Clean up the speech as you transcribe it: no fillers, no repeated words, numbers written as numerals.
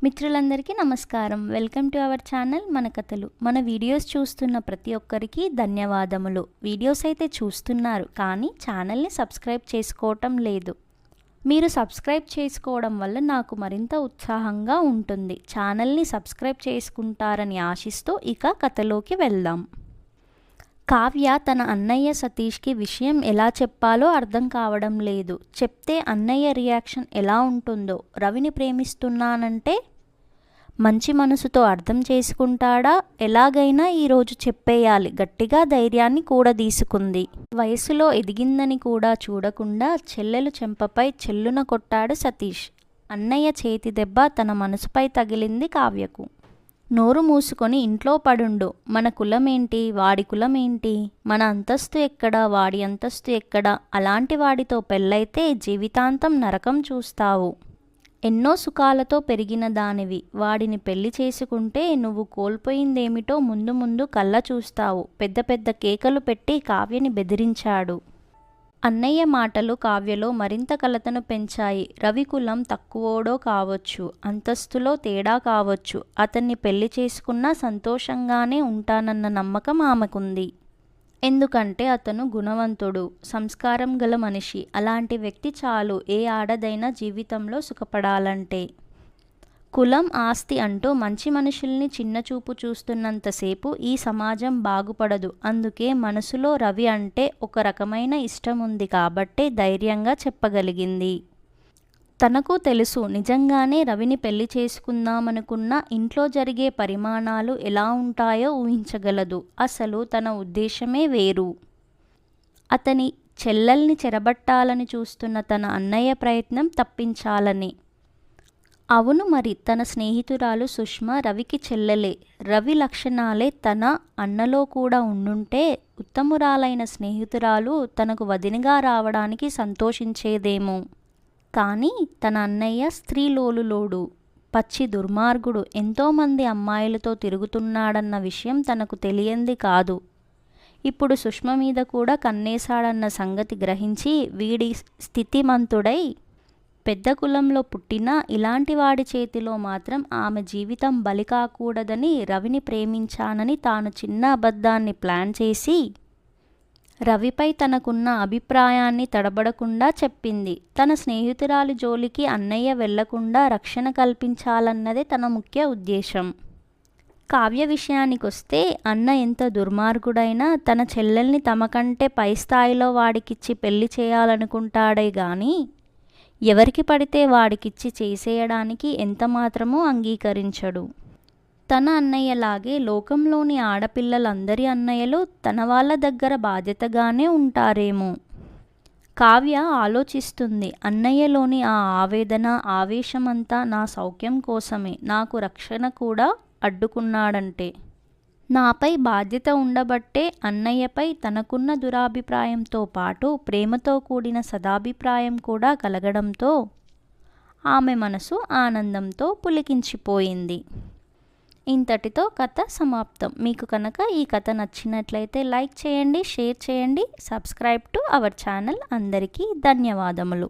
మిత్రులందరికీ నమస్కారం. Welcome to our channel మన కథలు. మన వీడియోస్ చూస్తున్న ప్రతి ఒక్కరికి ధన్యవాదములు. వీడియోస్ అయితే చూస్తున్నారు కానీ ఛానల్ని సబ్స్క్రైబ్ చేసుకోవటం లేదు. మీరు సబ్స్క్రైబ్ చేసుకోవడం వల్ల నాకు మరింత ఉత్సాహంగా ఉంటుంది. ఛానల్ని సబ్స్క్రైబ్ చేసుకుంటారని ఆశిస్తూ ఇక కథలోకి వెళ్దాం. కావ్య తన అన్నయ్య సతీష్కి విషయం ఎలా చెప్పాలో అర్థం కావడం లేదు. చెప్తే అన్నయ్య రియాక్షన్ ఎలా ఉంటుందో, రవిని ప్రేమిస్తున్నానంటే మంచి మనసుతో అర్థం చేసుకుంటాడా, ఎలాగైనా ఈరోజు చెప్పేయాలి, గట్టిగా ధైర్యాన్ని కూడదీసుకుంది. వయసులో ఎదిగిందని కూడా చూడకుండా చెల్లెలు చెంపపై చెల్లున కొట్టాడు సతీష్. అన్నయ్య చేతి దెబ్బ తన మనసుపై తగిలింది కావ్యకు. నోరు మూసుకొని ఇంట్లో పడుండు, మన కులమేంటి, వాడి కులమేంటి, మన అంతస్తు ఎక్కడా, వాడి అంతస్తు ఎక్కడా, అలాంటి వాడితో పెళ్ళైతే జీవితాంతం నరకం చూస్తావు. ఎన్నో సుఖాలతో పెరిగిన దానివి, వాడిని పెళ్లి చేసుకుంటే నువ్వు కోల్పోయిందేమిటో ముందు ముందు కళ్ళ చూస్తావు. పెద్ద పెద్ద కేకలు పెట్టి కావ్యని బెదిరించాడు. అన్నయ్య మాటలు కావ్యలో మరింత కలతను పెంచాయి. రవి కులం తక్కువోడో కావచ్చు, అంతస్తులో తేడా కావచ్చు, అతన్ని పెళ్లి చేసుకున్నా సంతోషంగానే ఉంటానన్న నమ్మకం ఆమెకుంది. ఎందుకంటే అతను గుణవంతుడు, సంస్కారం గల మనిషి. అలాంటి వ్యక్తి చాలు ఏ ఆడదైనా జీవితంలో సుఖపడాలంటే. కులం, ఆస్తి అంటూ మంచి మనుషుల్ని చిన్నచూపు చూస్తున్నంతసేపు ఈ సమాజం బాగుపడదు. అందుకే మనసులో రవి అంటే ఒక రకమైన ఇష్టం ఉంది కాబట్టే ధైర్యంగా చెప్పగలిగింది. తనకు తెలుసు, నిజంగానే రవిని పెళ్లి చేసుకుందామనుకున్నా ఇంట్లో జరిగే పరిమాణాలు ఎలా ఉంటాయో ఊహించగలదు. అసలు తన ఉద్దేశమే వేరు. అతని చెల్లెల్ని చెరబట్టాలని చూస్తున్న తన అన్నయ్య ప్రయత్నం తప్పించాలని. అవును, మరి తన స్నేహితురాలు సుష్మ రవికి చెల్లెలే. రవి లక్షణాలే తన అన్నలో కూడా ఉండుంటే ఉత్తమురాలైన స్నేహితురాలు తనకు వదినగా రావడానికి సంతోషించేదేమో. కానీ తన అన్నయ్య స్త్రీలోలులోడు, పచ్చి దుర్మార్గుడు, ఎంతోమంది అమ్మాయిలతో తిరుగుతున్నాడన్న విషయం తనకు తెలియంది కాదు. ఇప్పుడు సుష్మ మీద కూడా కన్నేశాడన్న సంగతి గ్రహించి వీడి స్థితిమంతుడై పెద్ద కులంలో పుట్టినా ఇలాంటి వాడి చేతిలో మాత్రం ఆమె జీవితం బలి కాకూడదని రవిని ప్రేమించానని తాను చిన్న అబద్ధాన్ని ప్లాన్ చేసి రవిపై తనకున్న అభిప్రాయాన్ని తడబడకుండా చెప్పింది. తన స్నేహితురాలి జోలికి అన్నయ్య వెళ్లకుండా రక్షణ కల్పించాలన్నదే తన ముఖ్య ఉద్దేశం. కావ్య విషయానికొస్తే అన్న ఎంత దుర్మార్గుడైనా తన చెల్లెల్ని తమకంటే పై స్థాయిలో వాడికిచ్చి పెళ్లి చేయాలనుకుంటాడే గాని ఎవరికి పడితే వాడికిచ్చి చేసేయడానికి ఎంతమాత్రమూ అంగీకరించడు. తన అన్నయ్యలాగే లోకంలోని ఆడపిల్లలందరి అన్నయ్యలు తన వాళ్ళ దగ్గర బాధ్యతగానే ఉంటారేమో. కావ్య ఆలోచిస్తుంది. అన్నయ్యలోని ఆ ఆవేదన, ఆవేశమంతా నా సౌఖ్యం కోసమే. నాకు రక్షణ కూడా అడ్డుకున్నాడంటే నాపై బాధ్యత ఉండబట్టే అన్నయ్యపై తనకున్న దురాభిప్రాయంతో పాటు ప్రేమతో కూడిన సదాభిప్రాయం కూడా కలగడంతో ఆమె మనసు ఆనందంతో పులికించిపోయింది. ఇంతటితో కథ సమాప్తం. మీకు కనుక ఈ కథ నచ్చినట్లయితే లైక్ చేయండి, షేర్ చేయండి, సబ్స్క్రైబ్ టు అవర్ ఛానల్. అందరికీ ధన్యవాదములు.